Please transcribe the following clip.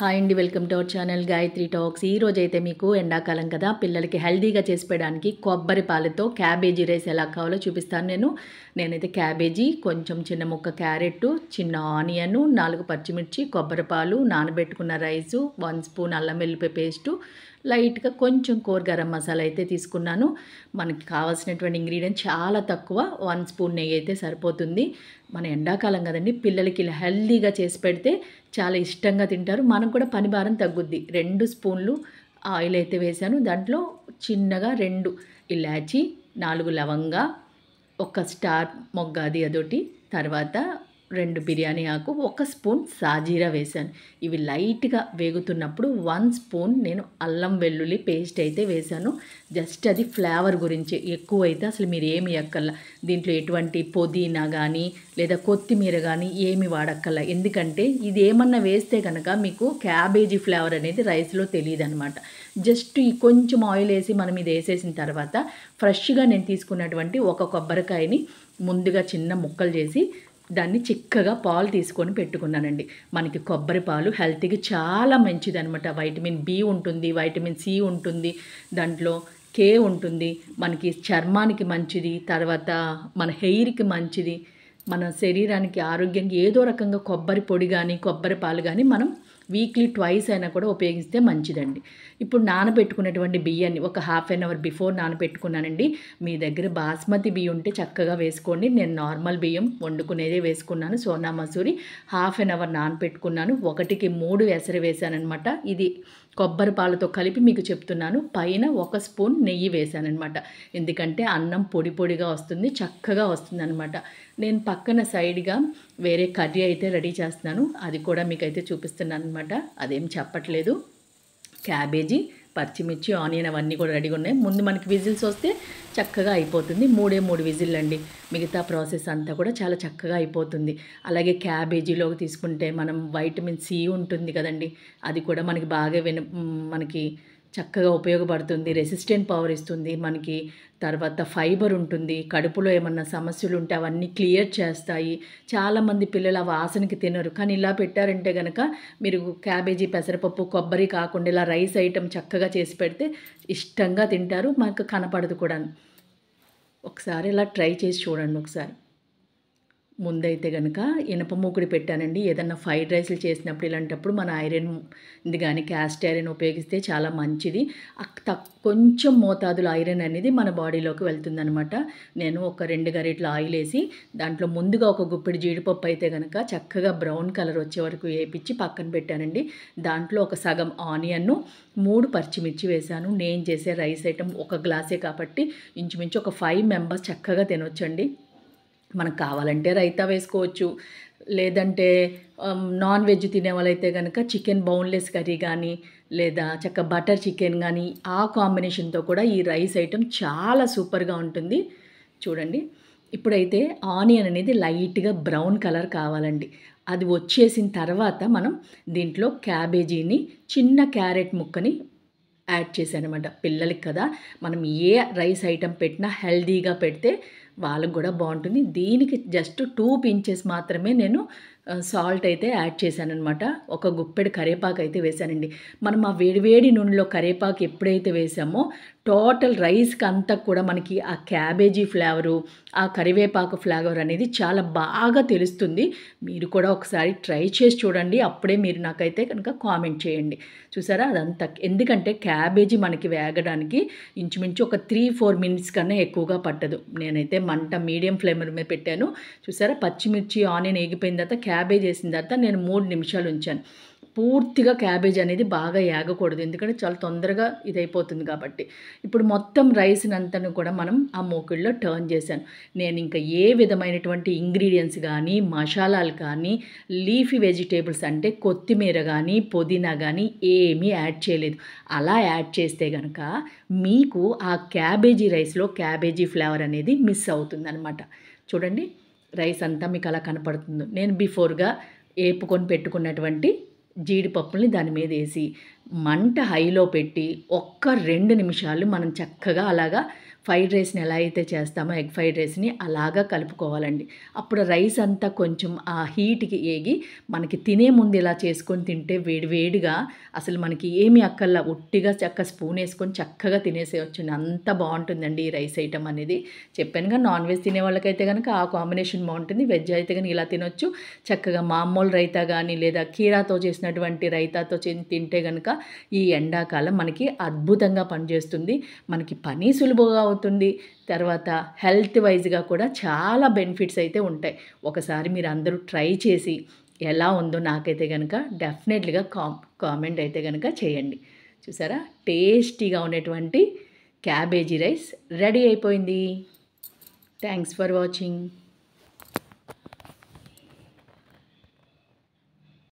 Hi అండి, welcome to our channel Gayatri talks. ఈ రోజు అయితే మీకు ఎండాకాలం కదా, పిల్లలకి హెల్తీగా చేసి పెట్టడానికి కొబ్బరి పాలతో క్యాబేజీ రైస్ ఎలా కావాలో చూపిస్తాను. నేనైతే క్యాబేజీ, కొంచెం చిన్న ముక్క క్యారెట్, చిన్న ఆనియన్, 4 పచ్చిమిర్చి, కొబ్బరి పాలు, నానబెట్టుకున్న రైసు, 1 స్పూన్ అల్లం వెల్లుల్లి పేస్టు, లైట్గా కొంచెం గరం మసాలా అయితే తీసుకున్నాను. మనకి కావాల్సినటువంటి ఇంగ్రీడియంట్ చాలా తక్కువ, 1 స్పూన్ నెయ్యి అయితే సరిపోతుంది. మన ఎండాకాలం కదండి, పిల్లలకి ఇలా హెల్తీగా చేసి పెడితే చాలా ఇష్టంగా తింటారు. మనకు కూడా పని భారం తగ్గుద్ది. 2 స్పూన్లు ఆయిల్ అయితే వేసాను. దాంట్లో చిన్నగా 2 ఇలాచి, 4 లవంగా, 1 స్టార్ మొగ్గ అదొకటి, తర్వాత 2 బిర్యానీ ఆకు, 1 స్పూన్ సాజీరా వేశాను. ఇవి లైట్గా వేగుతున్నప్పుడు 1 స్పూన్ నేను అల్లం వెల్లుల్లి పేస్ట్ అయితే వేశాను. జస్ట్ అది ఫ్లేవర్ గురించి, ఎక్కువ అయితే అసలు మీరు ఏమి ఎక్కల్లా. దీంట్లో ఎటువంటి పుదీనా కానీ లేదా కొత్తిమీర కానీ ఏమి వాడక్కల్లా. ఎందుకంటే ఇది ఏమన్నా వేస్తే కనుక మీకు క్యాబేజీ ఫ్లేవర్ అనేది రైస్లో తెలియదు అనమాట. జస్ట్ ఈ కొంచెం ఆయిల్ వేసి మనం ఇది వేసేసిన తర్వాత ఫ్రెష్గా నేను తీసుకున్నటువంటి 1 కొబ్బరికాయని ముందుగా చిన్న ముక్కలు చేసి దాన్ని చిక్కగా పాలు తీసుకొని పెట్టుకున్నానండి. మనకి కొబ్బరి పాలు హెల్త్కి చాలా మంచిది అనమాట. వైటమిన్ బి ఉంటుంది, వైటమిన్ సి ఉంటుంది, దాంట్లో కే ఉంటుంది. మనకి చర్మానికి మంచిది, తర్వాత మన హెయిర్కి మంచిది, మన శరీరానికి ఆరోగ్యానికి ఏదో రకంగా కొబ్బరి పొడి కానీ కొబ్బరి పాలు కానీ మనం వీక్లీ 2 అయినా కూడా ఉపయోగిస్తే మంచిదండి. ఇప్పుడు నానబెట్టుకున్నటువంటి బియ్యాన్ని ఒక హాఫ్ అన్ అవర్ బిఫోర్ నానబెట్టుకున్నానండి. మీ దగ్గర బాస్మతి బియ్యం ఉంటే చక్కగా వేసుకోండి. నేను నార్మల్ బియ్యం వండుకునేదే వేసుకున్నాను. Sona Masuri half an hour నానబెట్టుకున్నాను. 1కి 3 ఎసరు వేసానమాట. ఇది కొబ్బరి పాలతో కలిపి మీకు చెప్తున్నాను. పైన 1 స్పూన్ నెయ్యి వేసానమాట. ఎందుకంటే అన్నం పొడి పొడిగా వస్తుంది, చక్కగా వస్తుంది అనమాట. నేను పక్కన సైడ్గా వేరే కర్రీ అయితే రెడీ చేస్తున్నాను. అది కూడా మీకైతే చూపిస్తున్నాను అనమాట. అదేం చెప్పట్లేదు. క్యాబేజీ, పచ్చిమిర్చి, ఆనియన్ అవన్నీ కూడా రెడీగా ఉన్నాయి. ముందు మనకి విజిల్స్ వస్తే చక్కగా అయిపోతుంది. 3 విజిల్ అండి. మిగతా ప్రాసెస్ అంతా కూడా చాలా చక్కగా అయిపోతుంది. అలాగే క్యాబేజీలోకి తీసుకుంటే మనం వైటమిన్ సి ఉంటుంది కదండి, అది కూడా మనకి బాగా మనకి చక్కగా ఉపయోగపడుతుంది. రెసిస్టెంట్ పవర్ ఇస్తుంది మనకి. తర్వాత ఫైబర్ ఉంటుంది. కడుపులో ఏమన్నా సమస్యలు ఉంటే అవన్నీ క్లియర్ చేస్తాయి. చాలామంది పిల్లలు ఆ వాసనకి తినరు, కానీ ఇలా పెట్టారంటే కనుక మీరు క్యాబేజీ, పెసరపప్పు, కొబ్బరి కాకుండా ఇలా రైస్ ఐటెం చక్కగా చేసి పెడితే ఇష్టంగా తింటారు. మనకు కనపడదు కూడా. ఒకసారి ఇలా ట్రై చేసి చూడండి. ఒకసారి ముందైతే కనుక ఇనప మూకుడి పెట్టానండి. ఏదన్నా ఫ్రైడ్ రైస్లు చేసినప్పుడు ఇలాంటప్పుడు మన ఐరన్ ఇది కానీ క్యాస్ట్ ఐరన్ ఉపయోగిస్తే చాలా మంచిది. కొంచెం మోతాదులో ఐరన్ అనేది మన బాడీలోకి వెళ్తుందనమాట. నేను ఒక 2 గరిటెల ఆయిల్ వేసి దాంట్లో ముందుగా ఒక గుప్పెడు జీడిపప్పు అయితే కనుక చక్కగా బ్రౌన్ కలర్ వచ్చే వరకు వేపించి పక్కన పెట్టానండి. దాంట్లో ఒక సగం ఆనియన్ను, 3 పచ్చిమిర్చి వేశాను. నేను చేసే రైస్ ఐటెం 1 గ్లాసే కాబట్టి ఇంచుమించు ఒక 5 మెంబర్స్ చక్కగా తినొచ్చండి. మనకు కావాలంటే రైతా వేసుకోవచ్చు, లేదంటే నాన్ వెజ్ తినే వాళ్ళైతే కనుక చికెన్ బోన్లెస్ కర్రీ కానీ లేదా బటర్ చికెన్ కానీ ఆ కాంబినేషన్తో కూడా ఈ రైస్ ఐటెం చాలా సూపర్గా ఉంటుంది. చూడండి, ఇప్పుడైతే ఆనియన్ అనేది లైట్గా బ్రౌన్ కలర్ కావాలండి. అది వచ్చేసిన తర్వాత మనం దీంట్లో క్యాబేజీని, చిన్న క్యారెట్ ముక్కని యాడ్ చేశానమాట. పిల్లలకి కదా, మనం ఏ రైస్ ఐటెం పెట్టినా హెల్దీగా పెడితే వాళ్ళకు కూడా బాగుంటుంది. దీనికి జస్ట్ 2 పించెస్ మాత్రమే నేను సాల్ట్ అయితే యాడ్ చేశానమాట. ఒక గుప్పెడు కరివేపాకు అయితే వేశానండి. మనం ఆ వేడివేడి నూనెలో కరివేపాకు ఎప్పుడైతే వేసామో టోటల్ రైస్కి అంతా కూడా మనకి ఆ క్యాబేజీ ఫ్లేవరు, ఆ కరివేపాకు ఫ్లేవర్ అనేది చాలా బాగా తెలుస్తుంది. మీరు కూడా ఒకసారి ట్రై చేసి చూడండి. అప్పుడే మీరు నాకైతే కనుక కామెంట్ చేయండి. చూసారా అదంతా, ఎందుకంటే క్యాబేజీ మనకి వేగడానికి ఇంచుమించు ఒక 3-4 మినిట్స్ కన్నా ఎక్కువగా పట్టదు. నేనైతే మంట మీడియం ఫ్లేమ్ మీద పెట్టాను. చూసారా, పచ్చిమిర్చి, ఆనియన్ వేగిపోయిన తర్వాత క్యాబేజ్ వేసిన తర్వాత నేను 3 నిమిషాలు ఉంచాను. పూర్తిగా క్యాబేజ్ అనేది బాగా ఏగకూడదు, ఎందుకంటే చాలా తొందరగా ఇదైపోతుంది కాబట్టి. ఇప్పుడు మొత్తం రైస్ని అంతా కూడా మనం ఆ మూకుడిలో టర్న్ చేశాను. నేను ఇంకా ఏ విధమైనటువంటి ఇంగ్రీడియంట్స్ కానీ, మసాలాలు కానీ, లీఫీ వెజిటేబుల్స్ అంటే కొత్తిమీర కానీ పుదీనా కానీ ఏమీ యాడ్ చేయలేదు. అలా యాడ్ చేస్తే కనుక మీకు ఆ క్యాబేజీ రైస్లో క్యాబేజీ ఫ్లేవర్ అనేది మిస్ అవుతుందన్నమాట. చూడండి, రైస్ అంతా మీకు అలా కనపడుతుంది. నేను బిఫోర్గా వేపుకొని పెట్టుకున్నటువంటి జీడిపప్పుల్ని దాని మీద వేసి మంట హైలో పెట్టి 1-2 నిమిషాలు మనం చక్కగా అలాగా ఫ్రైడ్ రైస్ని ఎలా అయితే చేస్తామో ఎగ్ ఫ్రైడ్ రైస్ని అలాగా కలుపుకోవాలండి. అప్పుడు రైస్ అంతా కొంచెం ఆ హీట్‌కి ఏగి మనకి తినే ముందు ఇలా చేసుకొని తింటే వేడి వేడిగా అసలు మనకి ఏమి అక్కర్లా ఉట్టిగా స్పూన్ వేసుకొని చక్కగా తినేసేయొచ్చండి. అంత బావుంటుందండి ఈ రైస్ ఐటెమ్ అనేది. చెప్పానుగా నాన్ వెజ్ తినే వాళ్ళకైతే గనక ఆ కాంబినేషన్ బావుంటుంది. వెజ్ అయితే గనుక ఇలా తినొచ్చు. చక్కగా మామూలు రైతా గానీ లేదా కీరాతో చేసినటువంటి రైతాతో తింటే గనక ఈ ఎండాకాలం మనకి అద్భుతంగా పనిచేస్తుంది. మనకి పని సులువుగా అవుతుంది. తర్వాత హెల్త్ వైస్‌గా కూడా చాలా బెనిఫిట్స్ అయితే ఉంటాయి. ఒకసారి మీరందరూ ట్రై చేసి ఎలా ఉందో నాకైతే గనక డెఫినెట్‌లీగా కామెంట్ అయితే గనక చేయండి. చూసారా? టేస్టీగా ఉండేటువంటి క్యాబేజీ రైస్ రెడీ అయిపోయింది. Thanks for watching.